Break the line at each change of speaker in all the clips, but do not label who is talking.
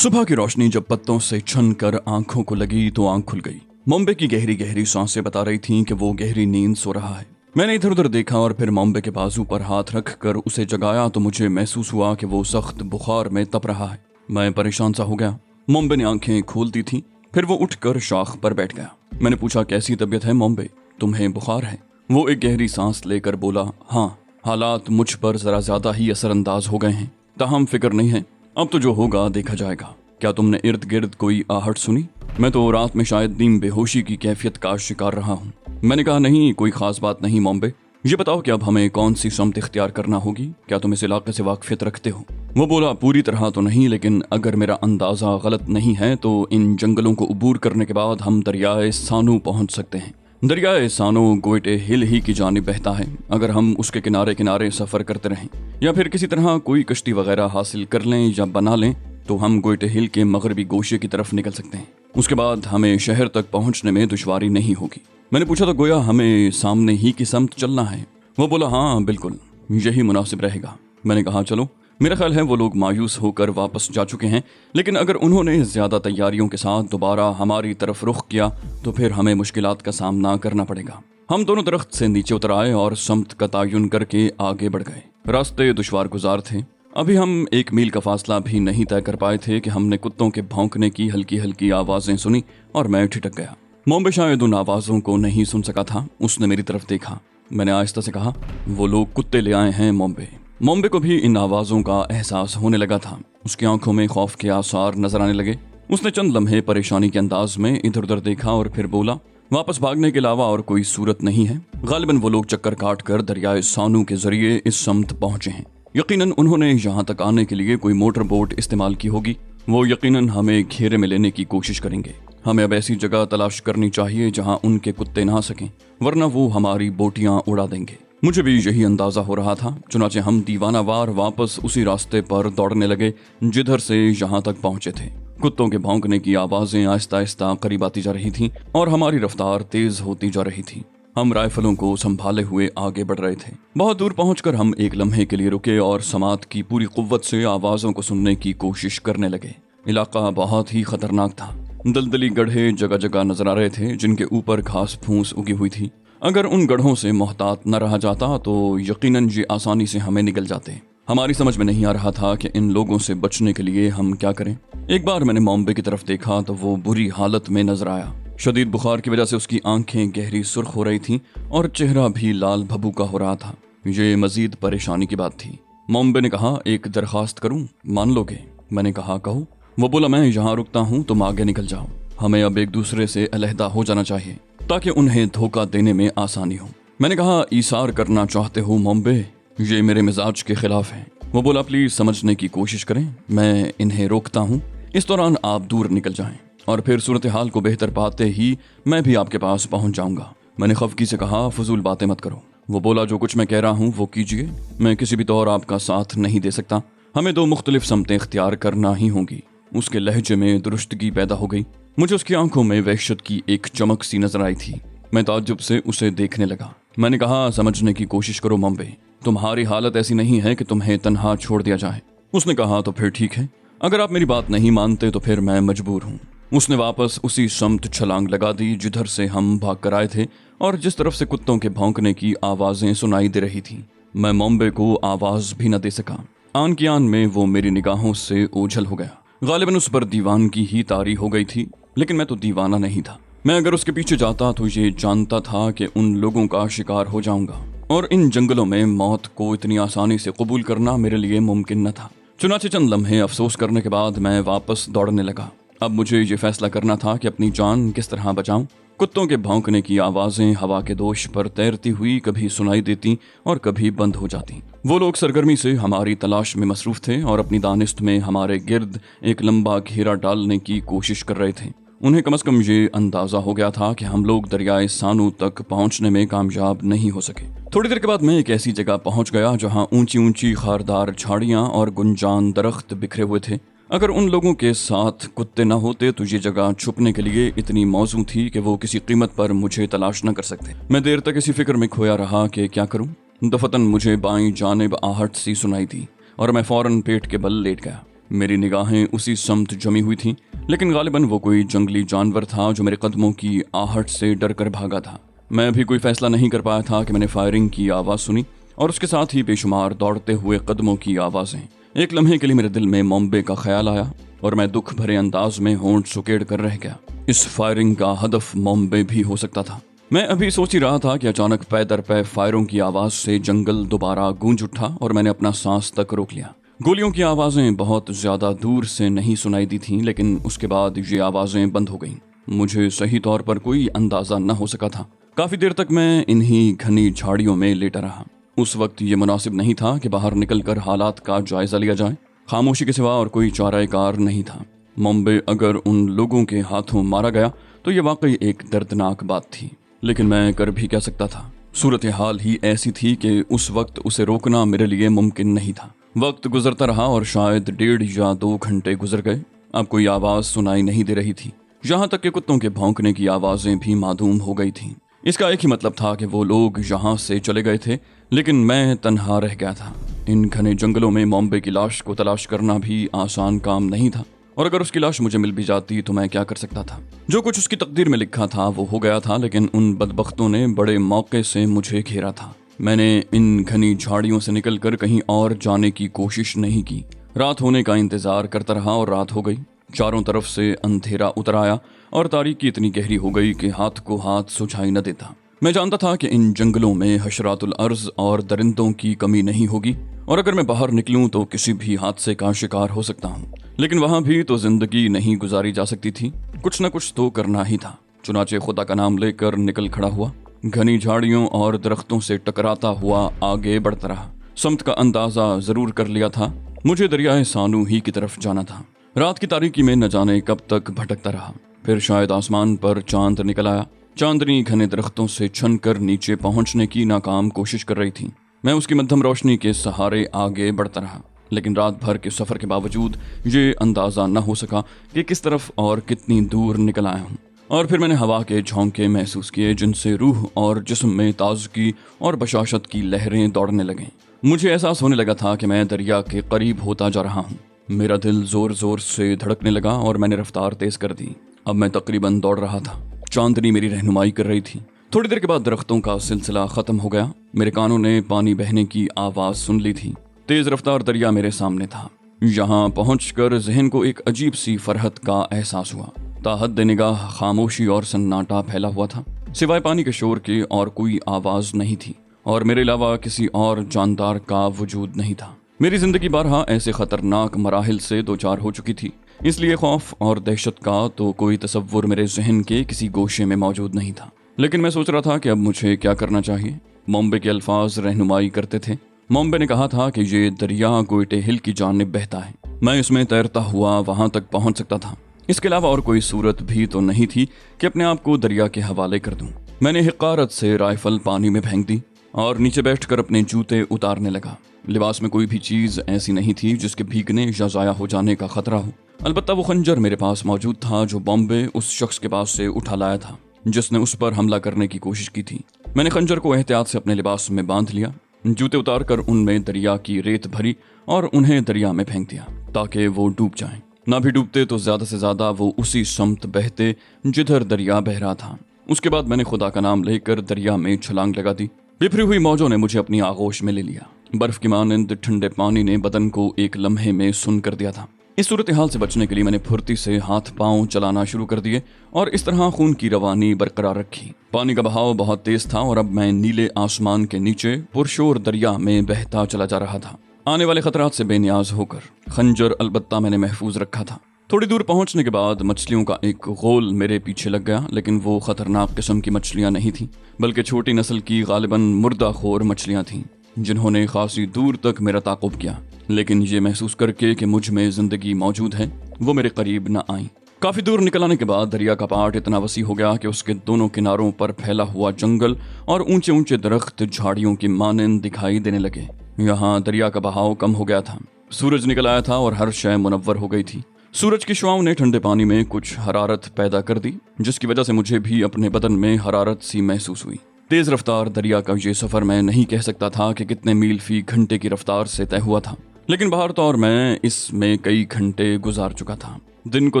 सुबह की रोशनी जब पत्तों से छन कर आंखों को लगी तो आंख खुल गई। मोम्बे की गहरी गहरी सांसें बता रही थीं कि वो गहरी नींद सो रहा है। मैंने इधर उधर देखा और फिर मोम्बे के बाजू पर हाथ रख कर उसे जगाया तो मुझे महसूस हुआ कि वो सख्त बुखार में तप रहा है। मैं परेशान सा हो गया। मोम्बे ने आंखें खोल दी थी, फिर वो उठकर शाख पर बैठ गया। मैंने पूछा, कैसी तबीयत है मोम्बे, तुम्हें बुखार है? वो एक गहरी सांस लेकर बोला, हाँ, हालात मुझ पर जरा ज्यादा ही असरअंदाज हो गए हैं, ताहम फिक्र नहीं है, अब तो जो होगा देखा जाएगा। क्या तुमने इर्द गिर्द कोई आहट सुनी? मैं तो रात में शायद नीम बेहोशी की कैफियत का शिकार रहा हूँ। मैंने कहा, नहीं, कोई खास बात नहीं मोम्बे, ये बताओ कि अब हमें कौन सी समत इख्तियार करना होगी? क्या तुम इस इलाके से वाकफियत रखते हो? वो बोला, पूरी तरह तो नहीं, लेकिन अगर मेरा अंदाजा गलत नहीं है तो इन जंगलों को उबूर करने के बाद हम दरियाए सानू पहुंच सकते हैं। दरियाए सानू गोइटे हिल ही की जानिब बहता है। अगर हम उसके किनारे किनारे सफर करते रहें या फिर किसी तरह कोई कश्ती वगैरह हासिल कर लें या बना लें तो हम गोइटे हिल के मगरबी गोशे की तरफ निकल सकते हैं। उसके बाद हमें शहर तक पहुंचने में दुश्वारी नहीं होगी। मैंने पूछा, तो गोया हमें सामने ही की समत चलना है? वो बोला, हाँ बिल्कुल, यही मुनासिब रहेगा। मैंने कहा, चलो। मेरा ख्याल है वो लोग मायूस होकर वापस जा चुके हैं, लेकिन अगर उन्होंने ज्यादा तैयारियों के साथ दोबारा हमारी तरफ रुख किया तो फिर हमें मुश्किलात का सामना करना पड़ेगा। हम दोनों दरख्त से नीचे उतर आए और समत का तयन करके आगे बढ़ गए। रास्ते दुश्वार गुजार थे। अभी हम 1 मील का फासला भी नहीं तय कर पाए थे कि हमने कुत्तों के भौंकने की हल्की हल्की आवाजें सुनी और मैं ठिठक गया। मोम्बे शायद उन आवाजों को नहीं सुन सका था। उसने मेरी तरफ देखा। मैंने आहिस्ता से कहा, वो लोग कुत्ते ले आए हैं मोम्बे। मोम्बे को भी इन आवाजों का एहसास होने लगा था। उसकी आंखों में खौफ के आसार नजर आने लगे। उसने चंद लम्हे परेशानी के अंदाज में इधर उधर देखा और फिर बोला, वापस भागने के अलावा और कोई सूरत नहीं है। गालिबन वो लोग चक्कर काट कर दरियाए सानू के जरिए इस समत पहुंचे हैं। यकीनन उन्होंने यहाँ तक आने के लिए कोई मोटर बोट इस्तेमाल की होगी। वो यकीनन हमें घेरे में लेने की कोशिश करेंगे। हमें अब ऐसी जगह तलाश करनी चाहिए जहाँ उनके कुत्ते ना सकें, वरना वो हमारी बोटियां उड़ा देंगे। मुझे भी यही अंदाजा हो रहा था। चुनाचे हम दीवानावार वापस उसी रास्ते पर दौड़ने लगे जिधर से यहाँ तक पहुंचे थे। कुत्तों के भौंकने की आवाजें आहिस्ता आहिस्ता करीब आती जा रही थीं और हमारी रफ्तार तेज होती जा रही थी। हम राइफलों को संभाले हुए आगे बढ़ रहे थे। बहुत दूर पहुंचकर हम एक लम्हे के लिए रुके और समात की पूरी कुव्वत से आवाजों को सुनने की कोशिश करने लगे। इलाका बहुत ही खतरनाक था। दलदली गड्ढे जगह जगह नजर आ रहे थे जिनके ऊपर घास फूस उगी हुई थी। अगर उन गड्ढों से मोहतात न रहा जाता तो यकीनन ये आसानी से हमें निगल जाते। हमारी समझ में नहीं आ रहा था कि इन लोगों से बचने के लिए हम क्या करें। एक बार मैंने मोम्बे की तरफ देखा तो वो बुरी हालत में नजर आया। शदीद बुखार की वजह से उसकी आंखें गहरी सुर्ख हो रही थीं और चेहरा भी लाल भभूका हो रहा था। ये मजीद परेशानी की बात थी। मोम्बे ने कहा, एक दरखास्त करूं, मान लोगे? मैंने कहा, कहो। वो बोला, मैं यहाँ रुकता हूँ, तुम आगे निकल जाओ। हमें अब एक दूसरे से अलहदा हो जाना चाहिए ताकि उन्हें धोखा देने में आसानी हो। मैंने कहा, ईसार करना चाहते हो मोम्बे? ये मेरे मिजाज के खिलाफ है। वो बोला, प्लीज समझने की कोशिश करें, मैं इन्हें रोकता हूँ, इस दौरान आप दूर निकल जाएं और फिर सूरत हाल को बेहतर पाते ही मैं भी आपके पास पहुंच जाऊंगा। मैंने खफगी से कहा, फजूल बातें मत करो। वो बोला, जो कुछ मैं कह रहा हूँ वो कीजिए। मैं किसी भी तौर आपका साथ नहीं दे सकता। हमें 2 मुख्तलिफ समतें इख्तियार करना ही होंगी। उसके लहजे में दुरुस्तगी पैदा हो गई। मुझे उसकी आंखों में वहशत की एक चमक सी नजर आई थी। मैं ताज्जुब से उसे देखने लगा। मैंने कहा, समझने की कोशिश करो मोम्बे, तुम्हारी हालत ऐसी नहीं है कि तुम्हें तन्हा छोड़ दिया जाए। उसने कहा, तो फिर ठीक है, अगर आप मेरी बात नहीं मानते तो फिर मैं मजबूर हूँ। उसने वापस उसी समत छलांग लगा दी जिधर से हम भाग कर आए थे और जिस तरफ से कुत्तों के भौंकने की आवाजें सुनाई दे रही थीं। मैं मोम्बे को आवाज भी न दे सका। आन की आन में वो मेरी निगाहों से ओझल हो गया। गालिबन उस पर दीवानगी ही तारी हो गई थी, लेकिन मैं तो दीवाना नहीं था। मैं अगर उसके पीछे जाता तो ये जानता था कि उन लोगों का शिकार हो जाऊंगा और इन जंगलों में मौत को इतनी आसानी से कबूल करना मेरे लिए मुमकिन न था। चुनाचे चंद लम्हे अफसोस करने के बाद मैं वापस दौड़ने लगा। अब मुझे ये फैसला करना था कि अपनी जान किस तरह बचाऊं। कुत्तों के भौंकने की आवाजें हवा के दोष पर तैरती हुई कभी सुनाई देती और कभी बंद हो जाती। वो लोग सरगर्मी से हमारी तलाश में मसरूफ थे और अपनी दानिस्त में हमारे गिर्द एक लंबा घेरा डालने की कोशिश कर रहे थे। उन्हें कम से कम ये अंदाजा हो गया था कि हम लोग दरियाए सानू तक पहुंचने में कामयाब नहीं हो सके। थोड़ी देर के बाद मैं एक ऐसी जगह पहुंच गया जहां ऊंची ऊंची खारदार झाड़ियां और गुंजान दरख्त बिखरे हुए थे। अगर उन लोगों के साथ कुत्ते न होते तो ये जगह छुपने के लिए इतनी मौजूद थी कि वो किसी कीमत पर मुझे तलाश न कर सकते। मैं देर तक इसी फिक्र में खोया रहा कि क्या करूं। दफतन मुझे बाईं जानिब आहट सी सुनाई दी और मैं फौरन पेट के बल लेट गया। मेरी निगाहें उसी समत जमी हुई थीं, लेकिन गालिबन वो कोई जंगली जानवर था जो मेरे कदमों की आहट से डर कर भागा था। मैं अभी कोई फैसला नहीं कर पाया था कि मैंने फायरिंग की आवाज़ सुनी और उसके साथ ही बेशुमार दौड़ते हुए कदमों की आवाज़ें। एक लम्हे के लिए मेरे दिल में मॉम्बे का ख्याल आया और मैं दुख भरे अंदाज में होंठ सुकेड़ कर रह गया। इस फायरिंग का हदफ मॉम्बे भी हो सकता था। मैं अभी सोच ही रहा था कि अचानक पै दर पै फायरों की आवाज़ से जंगल दोबारा गूंज उठा और मैंने अपना सांस तक रोक लिया। गोलियों की आवाज़ें बहुत ज़्यादा दूर से नहीं सुनाई दी थीं, लेकिन उसके बाद ये आवाज़ें बंद हो गईं। मुझे सही तौर पर कोई अंदाज़ा न हो सका था। काफ़ी देर तक मैं इन्हीं घनी झाड़ियों में लेटा रहा। उस वक्त ये मुनासिब नहीं था कि बाहर निकलकर हालात का जायज़ा लिया जाए। खामोशी के सिवा और कोई चाराकार नहीं था। मॉम्बे अगर उन लोगों के हाथों मारा गया तो ये वाकई एक दर्दनाक बात थी, लेकिन मैं कर भी क्या सकता था। सूरत हाल ही ऐसी थी कि उस वक्त उसे रोकना मेरे लिए मुमकिन नहीं था। वक्त गुजरता रहा और शायद 1.5 या 2 घंटे गुजर गए। अब कोई आवाज़ सुनाई नहीं दे रही थी। यहाँ तक कि कुत्तों के भौंकने की आवाज़ें भी मादूम हो गई थीं। इसका एक ही मतलब था कि वो लोग यहाँ से चले गए थे, लेकिन मैं तन्हा रह गया था। इन घने जंगलों में मॉम्बे की लाश को तलाश करना भी आसान काम नहीं था, और अगर उसकी लाश मुझे मिल भी जाती तो मैं क्या कर सकता था। जो कुछ उसकी तकदीर में लिखा था वो हो गया था, लेकिन उन बदबख्तों ने बड़े मौके से मुझे घेरा था। मैंने इन घनी झाड़ियों से निकलकर कहीं और जाने की कोशिश नहीं की। रात होने का इंतजार करता रहा और रात हो गई। चारों तरफ से अंधेरा उतर आया और तारीकी इतनी गहरी हो गई कि हाथ को हाथ सुझाई न देता। मैं जानता था कि इन जंगलों में हशरातुल अर्ज और दरिंदों की कमी नहीं होगी, और अगर मैं बाहर निकलूं तो किसी भी हादसे का शिकार हो सकता हूं। लेकिन वहां भी तो जिंदगी नहीं गुजारी जा सकती थी। कुछ न कुछ तो करना ही था। चुनाचे खुदा का नाम लेकर निकल खड़ा हुआ। घनी झाड़ियों और दरख्तों से टकराता हुआ आगे बढ़ता रहा। समत का अंदाजा जरूर कर लिया था। मुझे दरियाए सानू ही की तरफ जाना था। रात की तारीकी में न जाने कब तक भटकता रहा। फिर शायद आसमान पर चांद निकल आया। चांदनी घने दरख्तों से छन कर नीचे पहुंचने की नाकाम कोशिश कर रही थी। मैं उसकी मध्यम रोशनी के सहारे आगे बढ़ता रहा, लेकिन रात भर के सफर के बावजूद ये अंदाजा न हो सका कि किस तरफ और कितनी दूर निकल आया हूँ। और फिर मैंने हवा के झोंके महसूस किए, जिनसे रूह और जिस्म में ताजगी और बशाशत की लहरें दौड़ने लगें। मुझे एहसास होने लगा था कि मैं दरिया के करीब होता जा रहा हूँ। मेरा दिल जोर जोर से धड़कने लगा और मैंने रफ्तार तेज कर दी। अब मैं तकरीबन दौड़ रहा था। चांदनी मेरी रहनुमाई कर रही थी। थोड़ी देर के बाद दरख्तों का सिलसिला खत्म हो गया। मेरे कानों ने पानी बहने की आवाज सुन ली थी। तेज रफ्तार दरिया मेरे सामने था। यहाँ पहुंचकर जहन को एक अजीब सी फरहत का एहसास हुआ। ताहद निगाह खामोशी और सन्नाटा फैला हुआ था। सिवाय पानी के शोर के और कोई आवाज नहीं थी, और मेरे अलावा किसी और जानदार का वजूद नहीं था। मेरी जिंदगी बारहा ऐसे खतरनाक मराहिल से दो चार हो चुकी थी, इसलिए खौफ और दहशत का तो कोई तसव्वुर मेरे जहन के किसी गोशे में मौजूद नहीं था। लेकिन मैं सोच रहा था कि अब मुझे क्या करना चाहिए। मॉम्बे के अल्फाज रहनुमाई करते थे। मॉम्बे ने कहा था कि ये दरिया गोइटे हिल की जानिब बहता है। मैं इसमें तैरता हुआ वहां तक पहुंच सकता था। इसके अलावा और कोई सूरत भी तो नहीं थी कि अपने आप को दरिया के हवाले कर दूं। मैंने हिकारत से राइफल पानी में फेंक दी और नीचे बैठकर अपने जूते उतारने लगा। लिबास में कोई भी चीज ऐसी नहीं थी जिसके भीगने या जाया हो जाने का खतरा हो। अलबत्ता वो खंजर मेरे पास मौजूद था जो बॉम्बे उस शख्स के पास से उठा लाया था जिसने उस पर हमला करने की कोशिश की थी। मैंने खंजर को एहतियात से अपने लिबास में बांध लिया, जूते उतार कर उनमें दरिया की रेत भरी और उन्हें दरिया में फेंक दिया ताकि वो डूब जाएं। ना भी डूबते तो ज्यादा से ज्यादा वो उसी समत बहते जिधर दरिया बह रहा था। उसके बाद मैंने खुदा का नाम लेकर दरिया में छलांग लगा दी। बिफरी हुई मौजों ने मुझे अपनी आगोश में ले लिया। बर्फ की मानंद ठंडे पानी ने बदन को एक लम्हे में सुन कर दिया था। इस सूरत हाल से बचने के लिए मैंने फुर्ती से हाथ पांव चलाना शुरू कर दिए और इस तरह खून की रवानी बरकरार रखी। पानी का बहाव बहुत तेज था और अब मैं नीले आसमान के नीचे पुरशोर दरिया में बहता चला जा रहा था, आने वाले खतरात से बेनियाज होकर। खंजर अलबत्ता मैंने महफूज रखा था। थोड़ी दूर पहुंचने के बाद मछलियों का एक गोल मेरे पीछे लग गया, लेकिन वो खतरनाक किस्म की मछलियां नहीं थीं, बल्कि छोटी नस्ल की गालिबन मुर्दाखोर मछलियां थीं जिन्होंने खासी दूर तक मेरा ताक़ुब किया। लेकिन ये महसूस करके कि मुझ में जिंदगी मौजूद है, वो मेरे करीब न आई। काफी दूर निकल आने के बाद दरिया का पाट इतना वसी हो गया कि उसके दोनों किनारों पर फैला हुआ जंगल और ऊंचे ऊंचे दरख्त झाड़ियों की मानंद दिखाई देने लगे। यहाँ दरिया का बहाव कम हो गया था। सूरज निकल आया था और हर शय मुनव्वर हो गई थी। सूरज की शुआओं ने ठंडे पानी में कुछ हरारत पैदा कर दी, जिसकी वजह से मुझे भी अपने बदन में हरारत सी महसूस हुई। तेज रफ्तार दरिया का ये सफर मैं नहीं कह सकता था कि कितने मील फी घंटे की रफ्तार से तय हुआ था, لیکن بہر طور میں اس میں کئی گھنٹے گزار چکا تھا۔ دن کو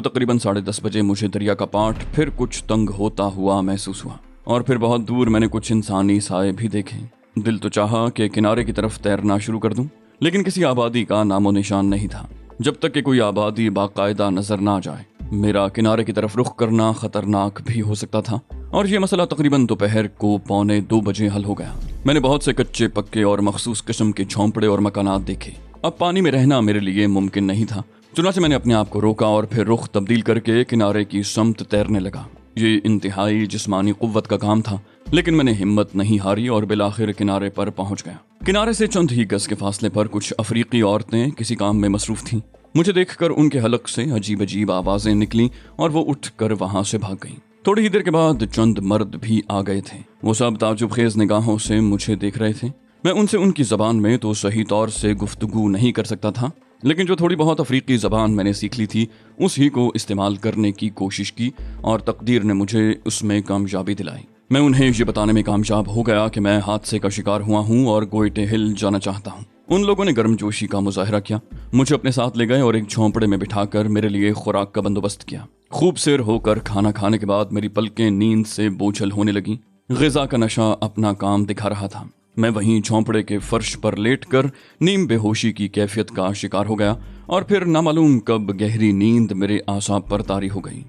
تقریباً 10:30 بجے مجھے دریا کا پاٹ پھر کچھ تنگ ہوتا ہوا محسوس ہوا، اور پھر بہت دور میں نے کچھ انسانی سائے بھی دیکھے۔ دل تو چاہا کہ کنارے کی طرف تیرنا شروع کر دوں، لیکن کسی آبادی کا نام و نشان نہیں تھا۔ جب تک کہ کوئی آبادی باقاعدہ نظر نہ آ جائے، میرا کنارے کی طرف رخ کرنا خطرناک بھی ہو سکتا تھا، اور یہ مسئلہ تقریباً دوپہر کو 1:45 بجے حل ہو گیا۔ میں نے بہت سے کچے پکے اور مخصوص قسم کے جھونپڑے اور مکانات دیکھے۔ اب پانی میں رہنا میرے لیے ممکن نہیں تھا، چنانچہ میں نے اپنے آپ کو روکا اور پھر رخ تبدیل کر کے کنارے کی سمت تیرنے لگا۔ یہ انتہائی جسمانی قوت کا کام تھا، لیکن میں نے ہمت نہیں ہاری اور بالآخر کنارے پر پہنچ گیا۔ کنارے سے چند ہی گز کے فاصلے پر کچھ افریقی عورتیں کسی کام میں مصروف تھیں۔ مجھے دیکھ کر ان کے حلق سے عجیب عجیب آوازیں نکلیں اور وہ اٹھ کر وہاں سے بھاگ گئیں۔ تھوڑی ہی دیر کے بعد چند مرد بھی آ گئے تھے۔ وہ سب تعجب خیز نگاہوں سے مجھے دیکھ رہے تھے۔ میں ان سے ان کی زبان میں تو صحیح طور سے گفتگو نہیں کر سکتا تھا، لیکن جو تھوڑی بہت افریقی زبان میں نے سیکھ لی تھی اس ہی کو استعمال کرنے کی کوشش کی، اور تقدیر نے مجھے اس میں کامیابی دلائی۔ میں انہیں یہ بتانے میں کامیاب ہو گیا کہ میں حادثے کا شکار ہوا ہوں اور گوئٹے ہل جانا چاہتا ہوں۔ ان لوگوں نے گرم جوشی کا مظاہرہ کیا، مجھے اپنے ساتھ لے گئے اور ایک جھونپڑے میں بٹھا کر میرے لیے خوراک کا بندوبست کیا۔ خوب سیر ہو کر کھانا کھانے کے بعد میری پلکیں نیند سے بوجھل ہونے لگیں۔ غذا کا نشہ اپنا کام دکھا رہا تھا۔ میں وہیں جھونپڑے کے فرش پر لیٹ کر نیم بے ہوشی کی کیفیت کا شکار ہو گیا، اور پھر نامعلوم کب گہری نیند میرے اعصاب پر طاری ہو گئی۔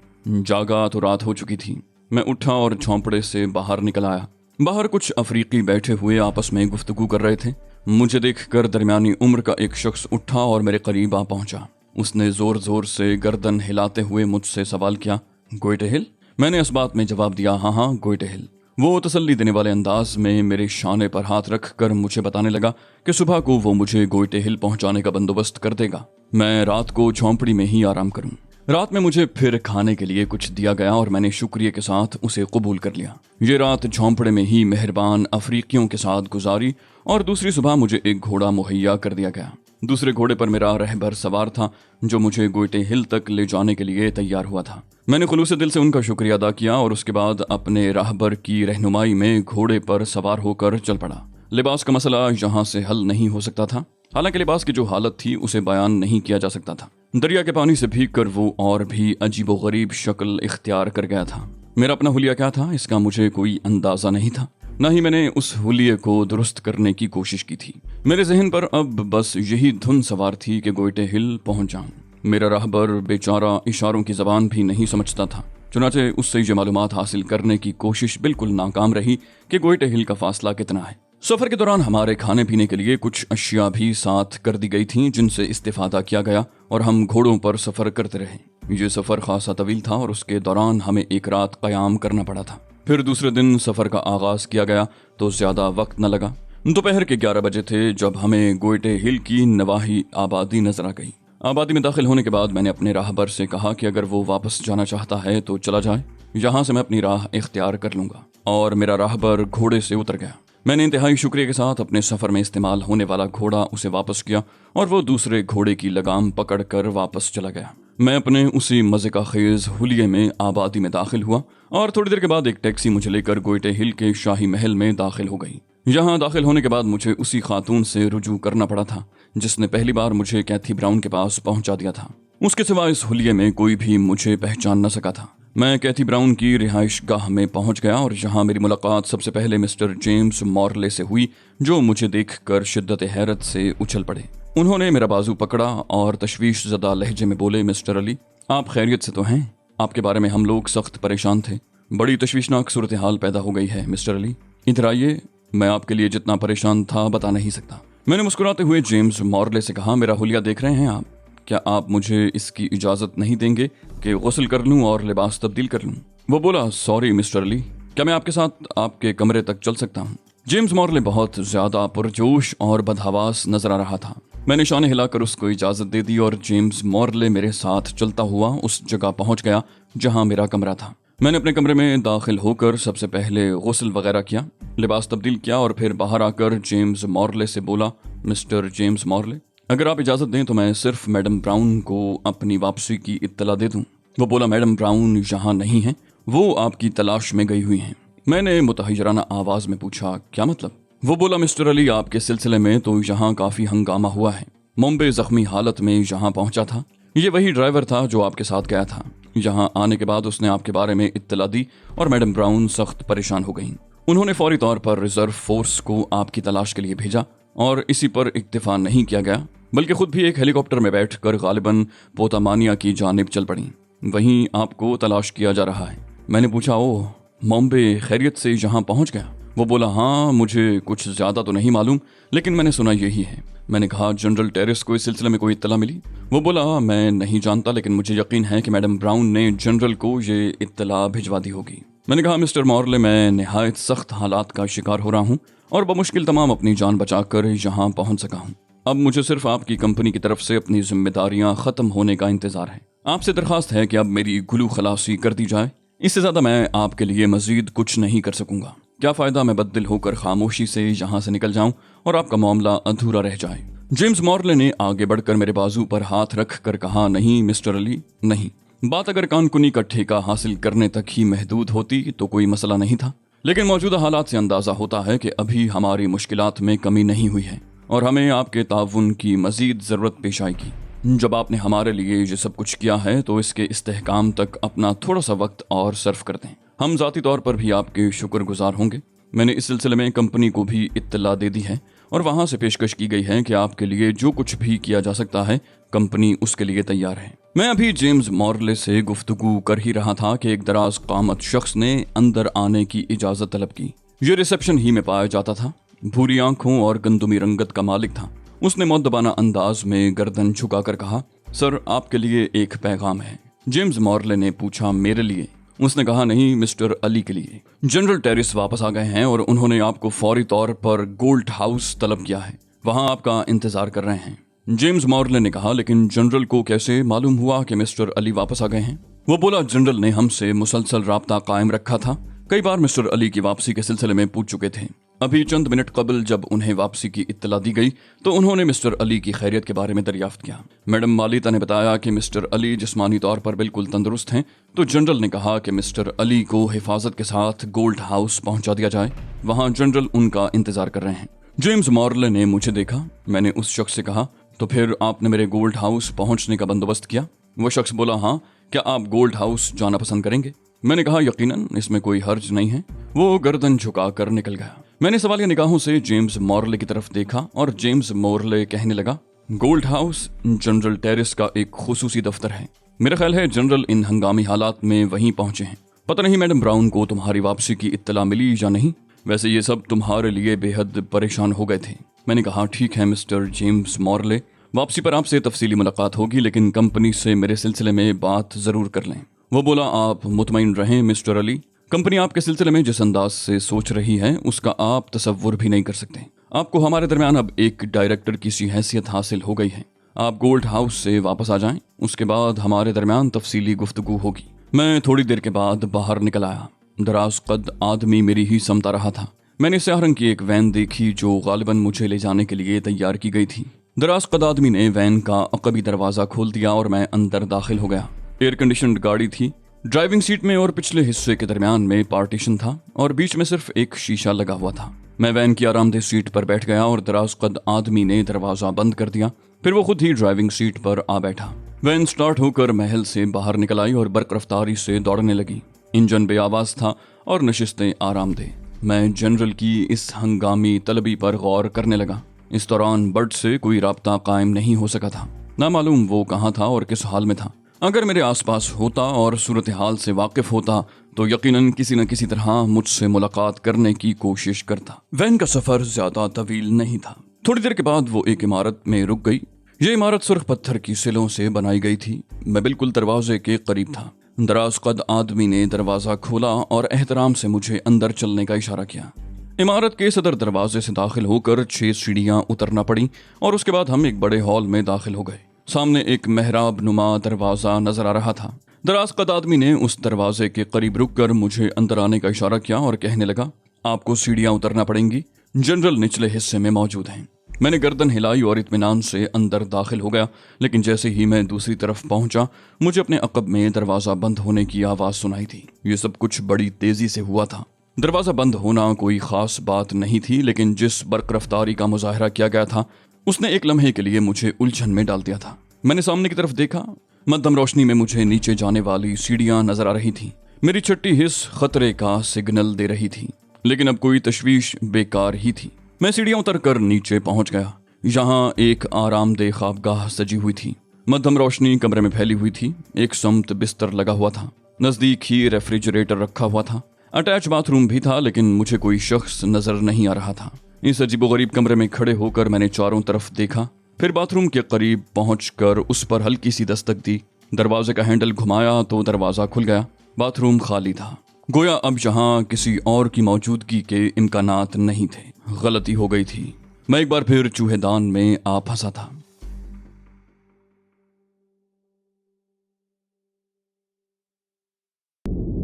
جاگا تو رات ہو چکی تھی۔ میں اٹھا اور جھونپڑے سے باہر نکل آیا۔ باہر کچھ افریقی بیٹھے ہوئے آپس میں گفتگو کر رہے تھے۔ مجھے دیکھ کر درمیانی عمر کا ایک شخص اٹھا اور میرے قریب آ پہنچا۔ اس نے زور زور سے گردن ہلاتے ہوئے مجھ سے سوال کیا، گوئٹے ہل؟ میں نے اس بات میں جواب دیا، ہاں گوئٹے ہل۔ وہ تسلی دینے والے انداز میں میرے شانے پر ہاتھ رکھ کر مجھے بتانے لگا کہ صبح کو وہ مجھے گوئٹے ہل پہنچانے کا بندوبست کر دے گا، میں رات کو جھونپڑی میں ہی آرام کروں۔ رات میں مجھے پھر کھانے کے لیے کچھ دیا گیا اور میں نے شکریہ کے ساتھ اسے قبول کر لیا۔ یہ رات جھونپڑے میں ہی مہربان افریقیوں کے ساتھ گزاری، اور دوسری صبح مجھے ایک گھوڑا مہیا کر دیا گیا۔ دوسرے گھوڑے پر میرا رہبر سوار تھا جو مجھے گوئٹے ہل تک لے جانے کے لیے تیار ہوا تھا۔ میں نے خلوص دل سے ان کا شکریہ ادا کیا اور اس کے بعد اپنے راہبر کی رہنمائی میں گھوڑے پر سوار ہو کر چل پڑا۔ لباس کا مسئلہ یہاں سے حل نہیں ہو سکتا تھا، حالانکہ لباس کی جو حالت تھی اسے بیان نہیں کیا جا سکتا تھا۔ دریا کے پانی سے بھیگ کر وہ اور بھی عجیب و غریب شکل اختیار کر گیا تھا۔ میرا اپنا حلیہ کیا تھا اس کا مجھے کوئی اندازہ نہیں تھا، نہ ہی میں نے اس حلیے کو درست کرنے کی کوشش کی تھی۔ میرے ذہن پر اب بس یہی دھن سوار تھی کہ گوئٹے ہل پہنچ جاؤں۔ میرا راہبر بیچارہ اشاروں کی زبان بھی نہیں سمجھتا تھا، چنانچہ اس سے یہ معلومات حاصل کرنے کی کوشش بالکل ناکام رہی کہ گوئٹے ہل کا فاصلہ کتنا ہے۔ سفر کے دوران ہمارے کھانے پینے کے لیے کچھ اشیاء بھی ساتھ کر دی گئی تھیں جن سے استفادہ کیا گیا، اور ہم گھوڑوں پر سفر کرتے رہے۔ یہ سفر خاصا طویل تھا اور اس کے دوران ہمیں ایک رات قیام کرنا پڑا تھا۔ پھر دوسرے دن سفر کا آغاز کیا گیا تو زیادہ وقت نہ لگا۔ دوپہر کے 11 بجے تھے جب ہمیں گوئٹے ہل کی نواحی آبادی نظر آ گئی۔ آبادی میں داخل ہونے کے بعد میں نے اپنے راہبر سے کہا کہ اگر وہ واپس جانا چاہتا ہے تو چلا جائے، یہاں سے میں اپنی راہ اختیار کر لوں گا، اور میرا راہبر گھوڑے سے اتر گیا۔ میں نے انتہائی شکریہ کے ساتھ اپنے سفر میں استعمال ہونے والا گھوڑا اسے واپس کیا، اور وہ دوسرے گھوڑے کی لگام پکڑ کر واپس چلا گیا۔ میں اپنے اسی مزے کا خیز حلیے میں آبادی میں داخل ہوا، اور تھوڑی دیر کے بعد ایک ٹیکسی مجھے لے کر گوئٹے ہل کے شاہی محل میں داخل ہو گئی۔ یہاں داخل ہونے کے بعد مجھے اسی خاتون سے رجوع کرنا پڑا تھا جس نے پہلی بار مجھے کیتھی براؤن کے پاس پہنچا دیا تھا۔ اس کے سوا اس حلیے میں کوئی بھی مجھے پہچان نہ سکا تھا۔ میں کیتھی براؤن کی رہائش گاہ میں پہنچ گیا، اور یہاں میری ملاقات سب سے پہلے مسٹر جیمز مورلے سے ہوئی، جو مجھے دیکھ کر شدت حیرت سے اچھل پڑے۔ انہوں نے میرا بازو پکڑا اور تشویش زدہ لہجے میں بولے، مسٹر علی، آپ خیریت سے تو ہیں؟ آپ کے بارے میں ہم لوگ سخت پریشان تھے۔ بڑی تشویشناک صورتحال پیدا ہو گئی ہے مسٹر علی، ادھر آئیے، میں آپ کے لیے جتنا پریشان تھا بتا نہیں سکتا۔ میں نے مسکراتے ہوئے جیمز مورلے سے کہا، میرا حلیہ دیکھ رہے ہیں آپ، کیا آپ مجھے اس کی اجازت نہیں دیں گے کہ غسل کر لوں اور لباس تبدیل کر لوں؟ وہ بولا، سوری مسٹر علی، کیا میں آپ کے ساتھ آپ کے کمرے تک چل سکتا ہوں؟ جیمز مورلے بہت زیادہ پرجوش اور بدحواس نظر آ رہا تھا۔ میں نے شانے ہلا کر اس کو اجازت دے دی اور جیمز مورلے میرے ساتھ چلتا ہوا اس جگہ پہنچ گیا جہاں میرا کمرہ تھا۔ میں نے اپنے کمرے میں داخل ہو کر سب سے پہلے غسل وغیرہ کیا، لباس تبدیل کیا، اور پھر باہر آ کر جیمز مورلے سے بولا، مسٹر جیمز مورلے، اگر آپ اجازت دیں تو میں صرف میڈم براؤن کو اپنی واپسی کی اطلاع دے دوں۔ وہ بولا، میڈم براؤن یہاں نہیں ہیں، وہ آپ کی تلاش میں گئی ہوئی ہیں۔ میں نے متحجرانہ آواز میں پوچھا، کیا مطلب؟ وہ بولا، مسٹر علی، آپ کے سلسلے میں تو یہاں کافی ہنگامہ ہوا ہے، मुंबई जख्मी हालत में यहाँ पहुंचा था। ये वही ड्राइवर था जो आपके साथ गया था। यहाँ आने के बाद उसने आपके बारे में इत्तला दी और मैडम ब्राउन सख्त परेशान हो गईं। उन्होंने फौरी तौर पर रिजर्व फोर्स को आपकी तलाश के लिए भेजा और इसी पर इक्तिफा नहीं किया गया, बल्कि खुद भी एक हेलीकॉप्टर में बैठकर गालिबन पोतामानिया की जानिब चल पड़ी। वहीं आपको तलाश किया जा रहा है। मैंने पूछा, ओह, मुंबई खैरियत से यहाँ पहुँच गया? वो बोला, हाँ, मुझे कुछ ज़्यादा तो नहीं मालूम, लेकिन मैंने सुना यही है। मैंने कहा, जनरल टेरेस को इस सिलसिले में कोई इत्तला मिली? वो बोला, मैं नहीं जानता, लेकिन मुझे यकीन है कि मैडम ब्राउन ने जनरल को ये इत्तला भिजवा दी होगी। मैंने कहा, मिस्टर मॉर्ले, मैं निहायत सख्त हालात का शिकार हो रहा हूँ और बमुश्किल तमाम अपनी जान बचाकर यहाँ पहुँच सका हूँ। अब मुझे सिर्फ आपकी कंपनी की तरफ से अपनी जिम्मेदारियाँ ख़त्म होने का इंतज़ार है। आपसे दरख्वास्त है कि अब मेरी गुलू खलासी कर दी जाए। इससे ज़्यादा मैं आपके लिए मज़ीद कुछ नहीं कर सकूँगा। क्या फ़ायदा मैं बददिल होकर खामोशी से यहाँ से निकल जाऊँ और आपका मामला अधूरा रह जाए। जेम्स मॉर्ले ने आगे बढ़कर मेरे बाजू पर हाथ रख कर कहा, नहीं मिस्टर अली, नहीं। बात अगर कानकुनी का ठेका हासिल करने तक ही महदूद होती तो कोई मसला नहीं था, लेकिन मौजूदा हालात से अंदाज़ा होता है कि अभी हमारी मुश्किलात में कमी नहीं हुई है और हमें आपके ताउन की मज़ीद ज़रूरत पेश आएगी। जब आपने हमारे लिए ये सब कुछ किया है तो इसके इस्तेहकाम तक अपना थोड़ा सा वक्त और सर्फ कर दें। हम ज़ाती तौर पर भी आपके शुक्रगुजार होंगे। मैंने इस सिलसिले में कंपनी को भी इत्तला दे दी है और वहाँ से पेशकश की गई है कि आपके लिए जो कुछ भी किया जा सकता है कंपनी उसके लिए तैयार है। मैं अभी जेम्स मॉर्ले से गुफ्तगू कर ही रहा था कि एक दराज कामत शख्स ने अंदर आने की इजाज़त तलब की। ये रिसेप्शन ही में पाया जाता था। भूरी आंखों और गंदुमी रंगत का मालिक था। उसने मुअद्दबाना अंदाज में गर्दन झुकाकर कहा, सर, आपके लिए एक पैगाम है। जेम्स मॉर्ले ने पूछा, मेरे लिए? उसने कहा, नहीं, मिस्टर अली के लिए। जनरल टेरिस वापस आ गए हैं और उन्होंने आपको फौरी तौर पर गोल्ड हाउस तलब किया है। वहां आपका इंतजार कर रहे हैं। जेम्स मॉर्ले ने कहा, लेकिन जनरल को कैसे मालूम हुआ कि मिस्टर अली वापस आ गए हैं? वो बोला, जनरल ने हमसे मुसलसल राब्ता कायम रखा था। कई बार मिस्टर अली की वापसी के सिलसिले में पूछ चुके थे। अभी चंद मिनट कबल जब उन्हें वापसी की इत्तला दी गई तो उन्होंने मिस्टर अली की खैरियत के बारे में दरियाफ्त किया। मैडम मालिता ने बताया कि मिस्टर अली जिस्मानी तौर पर बिल्कुल तंदुरुस्त हैं, तो जनरल ने कहा कि मिस्टर अली को हिफाजत के साथ गोल्ड हाउस पहुंचा दिया जाए। वहां जनरल उनका इंतजार कर रहे हैं। जेम्स मॉर्ले ने मुझे देखा। मैंने उस शख्स से कहा, तो फिर आपने मेरे गोल्ड हाउस पहुंचने का बंदोबस्त किया? वो शख्स बोला, हाँ, क्या आप गोल्ड हाउस जाना पसंद करेंगे? मैंने कहा, यकीनन, इसमें कोई हर्ज नहीं है। वो गर्दन झुकाकर निकल गया। मैंने सवालिया निगाहों से जेम्स मॉर्ले की तरफ देखा और जेम्स मॉर्ले कहने लगा, गोल्ड हाउस जनरल टेरिस का एक खुसूसी दफ्तर है। मेरा ख्याल है जनरल इन हंगामी हालात में वहीं पहुंचे हैं। पता नहीं मैडम ब्राउन को तुम्हारी वापसी की इत्तला मिली या नहीं। वैसे ये सब तुम्हारे लिए बेहद परेशान हो गए थे। मैंने कहा, ठीक है मिस्टर जेम्स मॉर्ले, वापसी पर आपसे तफसीली मुलाकात होगी, लेकिन कंपनी से मेरे सिलसिले में बात जरूर कर लें। वो बोला, आप मुतमईन रहें मिस्टर अली, कंपनी आपके सिलसिले में जिस अंदाज से सोच रही है उसका आप तसव्वुर भी नहीं कर सकते। आपको हमारे दरमियान अब एक डायरेक्टर की सी हैसियत हासिल हो गई है। आप गोल्ड हाउस से वापस आ जाएं, उसके बाद हमारे दरमियान तफसीली गुफ्तगू होगी। मैं थोड़ी देर के बाद बाहर निकल आया। दराज कद आदमी मेरी ही समता रहा था। मैंने स्याह रंग की एक वैन देखी जो गालिबन मुझे ले जाने के लिए तैयार की गई थी। दराज कद आदमी ने वैन का अकबी दरवाजा खोल दिया और मैं अंदर दाखिल हो गया। एयर कंडीशनड गाड़ी थी। ड्राइविंग सीट में और पिछले हिस्से के दरमियान में पार्टीशन था और बीच में सिर्फ एक शीशा लगा हुआ था। मैं वैन की आरामदेह सीट पर बैठ गया और दराज कद आदमी ने दरवाजा बंद कर दिया। फिर वो खुद ही ड्राइविंग सीट पर आ बैठा। वैन स्टार्ट होकर महल से बाहर निकल आई और बर्क रफ्तारी से दौड़ने लगी। इंजन बेआवाज था और नशिस्तें आरामदेह। मैं जनरल की इस हंगामी तलबी पर गौर करने लगा। इस दौरान बर्ड से कोई राब्ता कायम नहीं हो सका था। ना मालूम वो कहाँ था और किस हाल में था। अगर मेरे आसपास होता और सूरत हाल से वाकिफ होता तो यकीनन किसी न किसी तरह मुझसे मुलाकात करने की कोशिश करता। वैन का सफर ज्यादा तवील नहीं था। थोड़ी देर के बाद वो एक इमारत में रुक गई। ये इमारत सुर्ख पत्थर की सिलों से बनाई गई थी। मैं बिल्कुल दरवाजे के करीब था। दराज कद आदमी ने दरवाजा खोला और एहतराम से मुझे अंदर चलने का इशारा किया। इमारत के सदर दरवाजे से दाखिल होकर 6 सीढ़ियां उतरना पड़ी और उसके बाद हम एक बड़े हॉल में दाखिल हो गए। सामने एक मेहराब नुमा दरवाजा नजर आ रहा था। दराज कद आदमी ने उस दरवाजे के करीब रुककर मुझे अंदर आने का इशारा किया और कहने लगा, आपको सीढ़ियां उतरना पड़ेंगी, जनरल निचले हिस्से में मौजूद हैं। मैंने गर्दन हिलाई और इत्मीनान से अंदर दाखिल हो गया, लेकिन जैसे ही मैं दूसरी तरफ पहुंचा मुझे अपने अकब में दरवाजा बंद होने की आवाज सुनाई थी। ये सब कुछ बड़ी तेजी से हुआ था। दरवाजा बंद होना कोई खास बात नहीं थी, लेकिन जिस बर्क रफ्तारी का मुजाहरा किया गया था उसने एक लम्हे के लिए मुझे उलझन में डाल दिया था। मैंने सामने की तरफ देखा। मध्यम रोशनी में मुझे नीचे जाने वाली सीढ़ियां नजर आ रही थीं। मेरी छठी हिस्स खतरे का सिग्नल दे रही थी, लेकिन अब कोई तशवीश बेकार ही थी। मैं सीढ़ियां उतर कर नीचे पहुंच गया। यहाँ एक आरामदेह ख्वाबगाह सजी हुई थी। मध्यम रोशनी कमरे में फैली हुई थी। एक समत बिस्तर लगा हुआ था। नजदीक ही रेफ्रिजरेटर रखा हुआ था। अटैच बाथरूम भी था, लेकिन मुझे कोई शख्स नजर नहीं आ रहा था। इस अजीबोगरीब कमरे में खड़े होकर मैंने चारों तरफ देखा, फिर बाथरूम के करीब पहुंचकर उस पर हल्की सी दस्तक दी। दरवाजे का हैंडल घुमाया तो दरवाजा खुल गया। बाथरूम खाली था, गोया अब यहाँ किसी और की मौजूदगी के इम्कानात नहीं थे। गलती हो गई थी। मैं एक बार फिर चूहेदान में आ फंसा था।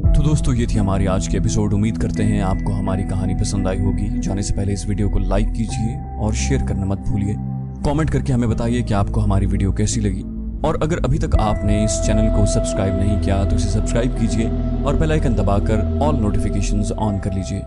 तो दोस्तों, ये थी हमारी आज की एपिसोड। उम्मीद करते हैं आपको हमारी कहानी पसंद आई होगी। जाने से पहले इस वीडियो को लाइक कीजिए और शेयर करना मत भूलिए। कमेंट करके हमें बताइए कि आपको हमारी वीडियो कैसी लगी। और अगर अभी तक आपने इस चैनल को सब्सक्राइब नहीं किया तो इसे सब्सक्राइब कीजिए और बेल आइकन दबाकर ऑल नोटिफिकेशंस ऑन कर लीजिए।